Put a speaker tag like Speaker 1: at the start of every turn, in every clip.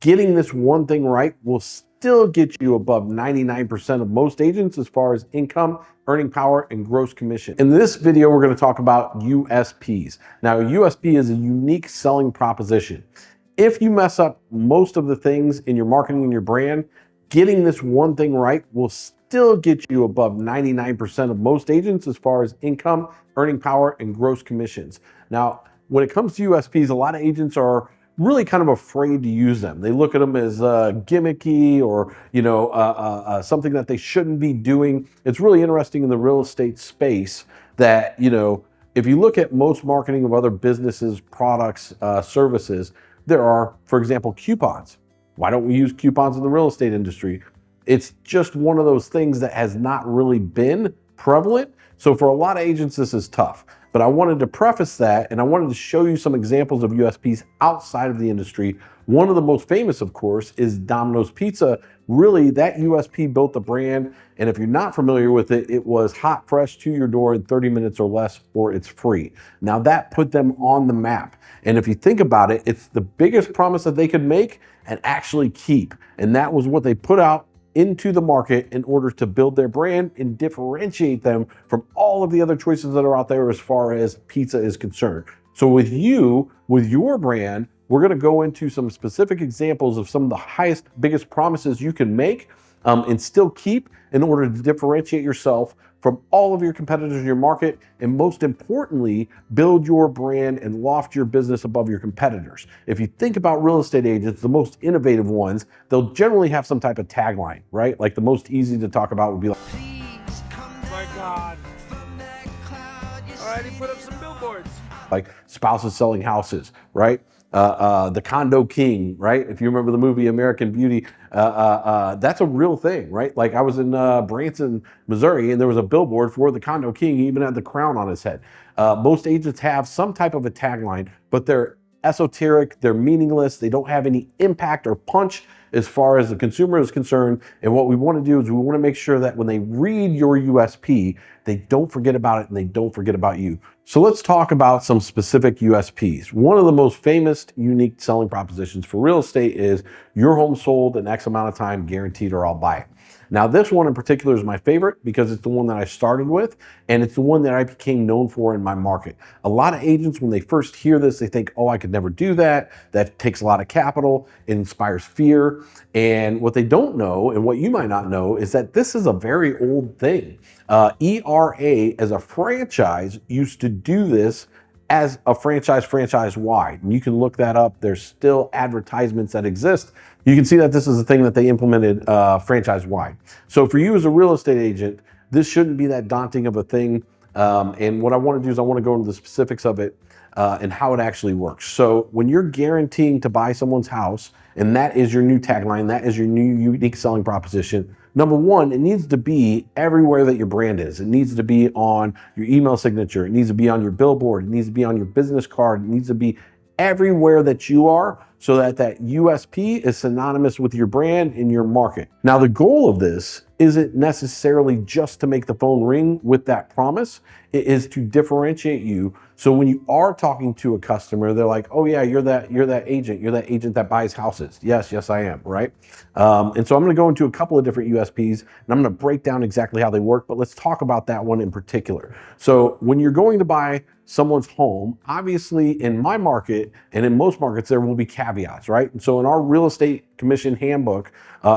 Speaker 1: Getting this one thing right will still get you above 99% of most agents as far as income, earning power, and gross commission. In this video, we're going to talk about USPs. Now, a USP is a unique selling proposition. If you mess up most of the things in your marketing and your brand, getting this one thing right will still get you above 99% of most agents as far as income, earning power, and gross commissions. Now, when it comes to USPs, a lot of agents are really kind of afraid to use them. They look at them as gimmicky or something that they shouldn't be doing. It's really interesting in the real estate space that if you look at most marketing of other businesses, products, services, there are, for example, coupons. Why don't we use coupons in the real estate industry? It's just one of those things that has not really been prevalent. So for a lot of agents, this is tough. But I wanted to preface that, and I wanted to show you some examples of USPs outside of the industry. One of the most famous, of course, is Domino's Pizza. Really, that USP built the brand. And if you're not familiar with it, it was hot, fresh to your door in 30 minutes or less, or it's free. Now that put them on the map. And if you think about it, it's the biggest promise that they could make and actually keep. And that was what they put out into the market in order to build their brand and differentiate them from all of the other choices that are out there as far as pizza is concerned. So with your brand, we're going to go into some specific examples of some of the highest, biggest promises you can make and still keep in order to differentiate yourself from all of your competitors in your market, and most importantly, build your brand and loft your business above your competitors. If you think about real estate agents, the most innovative ones, they'll generally have some type of tagline, right? Like the most easy to talk about would be like,
Speaker 2: Oh my God. All right, he put up some billboards.
Speaker 1: like spouses selling houses, right? The condo king, right? If you remember the movie American Beauty, that's a real thing, right? Like I was in Branson, Missouri, and there was a billboard for the condo king. He even had the crown on his head. Most agents have some type of a tagline, but they're esoteric, they're meaningless, they don't have any impact or punch as far as the consumer is concerned. And what we want to do is we want to make sure that when they read your USP, they don't forget about it and they don't forget about you. So let's talk about some specific USPs. One of the most famous unique selling propositions for real estate is your home sold in X amount of time, guaranteed, or I'll buy it. Now, this one in particular is my favorite because it's the one that I started with, and it's the one that I became known for in my market. A lot of agents, when they first hear this, they think, oh, I could never do that. That takes a lot of capital. It inspires fear. And what they don't know, and what you might not know, is that this is a very old thing. ERA, as a franchise, used to do this as a franchise wide. And you can look that up. There's still advertisements that exist. You can see that this is a thing that they implemented franchise wide. So for you as a real estate agent, this shouldn't be that daunting of a thing. And what I want to do is I want to go into the specifics of it and how it actually works. So when you're guaranteeing to buy someone's house, and that is your new tagline, that is your new unique selling proposition, number one, it needs to be everywhere that your brand is. It needs to be on your email signature. It needs to be on your billboard. It needs to be on your business card. It needs to be everywhere that you are so that that USP is synonymous with your brand in your market. Now, the goal of this isn't necessarily just to make the phone ring with that promise. It is to differentiate you. So when you are talking to a customer, they're like, oh yeah, you're that agent that buys houses. Yes, I am, right? And so I'm gonna go into a couple of different USPs and I'm gonna break down exactly how they work, but let's talk about that one in particular. So when you're going to buy someone's home, obviously in my market and in most markets, there will be caveats, right? And so in our real estate commission handbook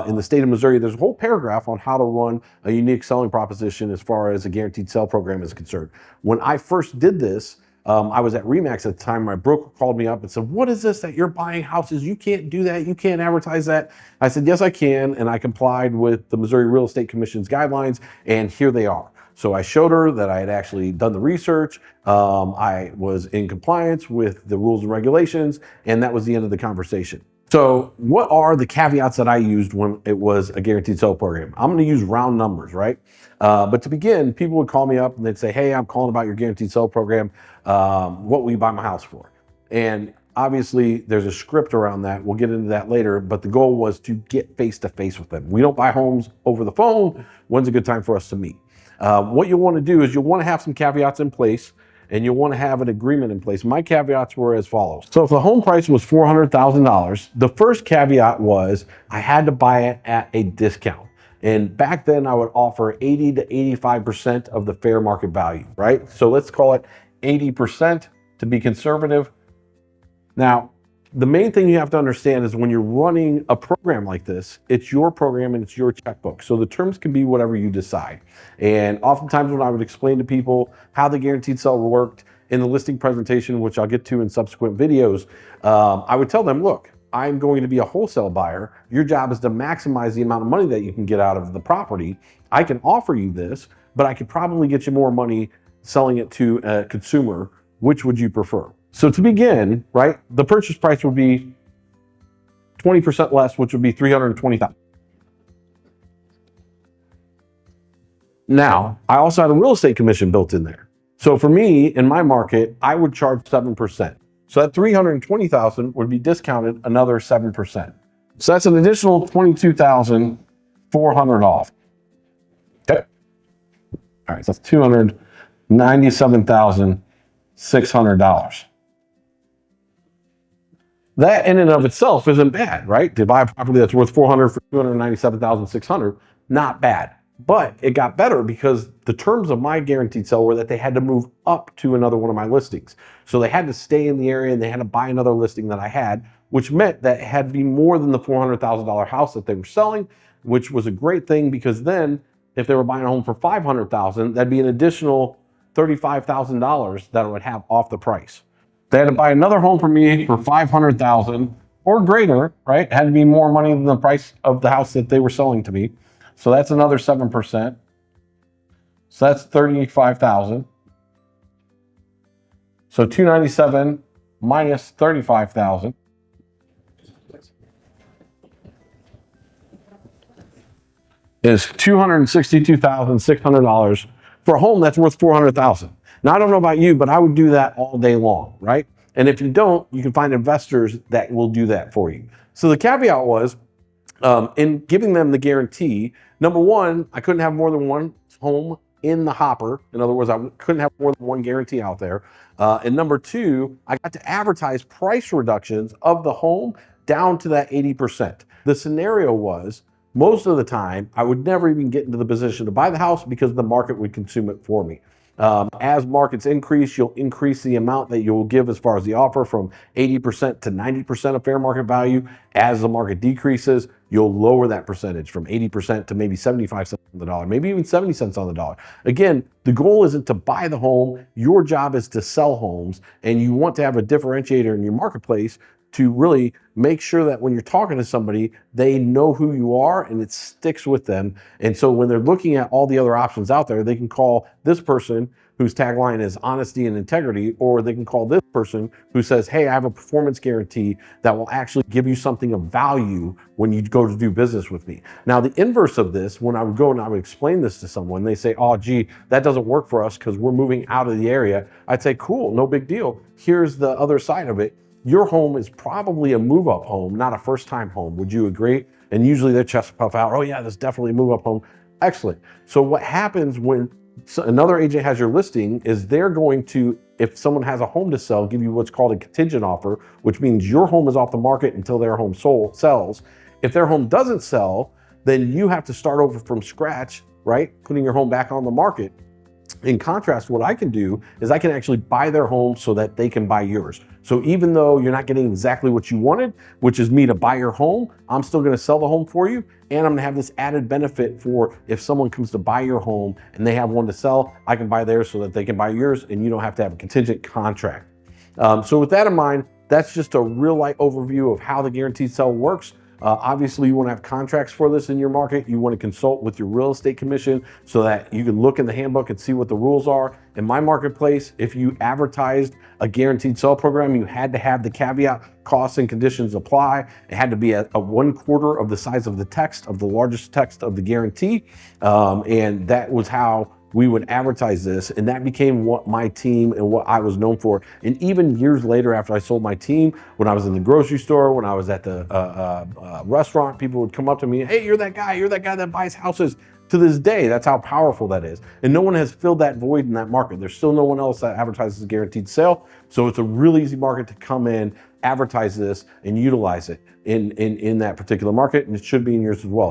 Speaker 1: in the state of Missouri, there's a whole paragraph on how to run a unique selling proposition as far as a guaranteed sale program is concerned. When I first did this, I was at Remax at the time. My broker called me up and said, what is this that you're buying houses? You can't do that. You can't advertise that. I said, yes, I can. And I complied with the Missouri Real Estate Commission's guidelines, and here they are. So I showed her that I had actually done the research. I was in compliance with the rules and regulations, and that was the end of the conversation. So what are the caveats that I used when it was a guaranteed sale program? I'm going to use round numbers, right? But to begin, people would call me up and they'd say, hey, I'm calling about your guaranteed sale program. What will you buy my house for? And obviously there's a script around that. We'll get into that later, but the goal was to get face-to-face with them. We don't buy homes over the phone. When's a good time for us to meet? What you'll want to do is you'll want to have some caveats in place. and you'll want to have an agreement in place. My caveats were as follows. So if the home price was $400,000, the first caveat was I had to buy it at a discount. And back then I would offer 80 to 85% of the fair market value, right? So let's call it 80% to be conservative. Now, the main thing you have to understand is when you're running a program like this, it's your program and it's your checkbook. So the terms can be whatever you decide. And oftentimes when I would explain to people how the guaranteed sale worked in the listing presentation, which I'll get to in subsequent videos, I would tell them, look, I'm going to be a wholesale buyer. Your job is to maximize the amount of money that you can get out of the property. I can offer you this, but I could probably get you more money selling it to a consumer. Which would you prefer? So to begin, right, the purchase price would be 20% less, which would be $320,000. Now, I also had a real estate commission built in there. So for me, in my market, I would charge 7%. So that $320,000 would be discounted another 7%. So that's an additional $22,400 off. Okay. All right, so that's $297,600. That in and of itself isn't bad, right? To buy a property that's worth $400,000 for $297,600, not bad. But it got better because the terms of my guaranteed sale were that they had to move up to another one of my listings. So they had to stay in the area and they had to buy another listing that I had, which meant that it had to be more than the $400,000 house that they were selling, which was a great thing because then if they were buying a home for $500,000, that'd be an additional $35,000 that I would have off the price. They had to buy another home from me for $500,000 or greater, right? It had to be more money than the price of the house that they were selling to me. So that's another 7%. So that's $35,000. So $297 minus $35,000 is $262,600 for a home that's worth $400,000. Now, I don't know about you, but I would do that all day long, right? And if you don't, you can find investors that will do that for you. So the caveat was, in giving them the guarantee, number one, I couldn't have more than one home in the hopper. In other words, I couldn't have more than one guarantee out there. And number two, I got to advertise price reductions of the home down to that 80%. The scenario was, most of the time, I would never even get into the position to buy the house because the market would consume it for me. As markets increase, you'll increase the amount that you'll give as far as the offer from 80% to 90% of fair market value. As the market decreases, you'll lower that percentage from 80% to maybe 75 cents on the dollar, maybe even 70 cents on the dollar. Again, the goal isn't to buy the home. Your job is to sell homes, and you want to have a differentiator in your marketplace to really make sure that when you're talking to somebody, they know who you are and it sticks with them. And so when they're looking at all the other options out there, they can call this person whose tagline is honesty and integrity, or they can call this person who says, hey, I have a performance guarantee that will actually give you something of value when you go to do business with me. Now, the inverse of this, when I would go and I would explain this to someone, they say, oh, gee, that doesn't work for us because we're moving out of the area. I'd say, cool, no big deal. Here's the other side of it. Your home is probably a move-up home, not a first-time home. Would you agree? And usually their chests puff out, oh yeah, that's definitely a move-up home. Excellent. So what happens when another agent has your listing is they're going to, if someone has a home to sell, give you what's called a contingent offer, which means your home is off the market until their home sells. If their home doesn't sell, then you have to start over from scratch, right? Putting your home back on the market. In contrast, what I can do is I can actually buy their home so that they can buy yours. So even though you're not getting exactly what you wanted, which is me to buy your home, I'm still going to sell the home for you. And I'm going to have this added benefit for if someone comes to buy your home and they have one to sell, I can buy theirs so that they can buy yours and you don't have to have a contingent contract. So with that in mind, that's just a real light overview of how the guaranteed sale works. Obviously, you want to have contracts for this in your market. You want to consult with your real estate commission so that you can look in the handbook and see what the rules are. In my marketplace, if you advertised a guaranteed sale program, you had to have the caveat, costs and conditions apply. It had to be a 1/4 of the size of the text, of the largest text of the guarantee. And that was how we would advertise this, and that became what my team and what I was known for. And even years later, after I sold my team, when I was in the grocery store, when I was at the restaurant, people would come up to me, hey, you're that guy that buys houses. To this day, that's how powerful that is. And no one has filled that void in that market. There's still no one else that advertises guaranteed sale. So it's a really easy market to come in, advertise this, and utilize it in that particular market. And it should be in yours as well.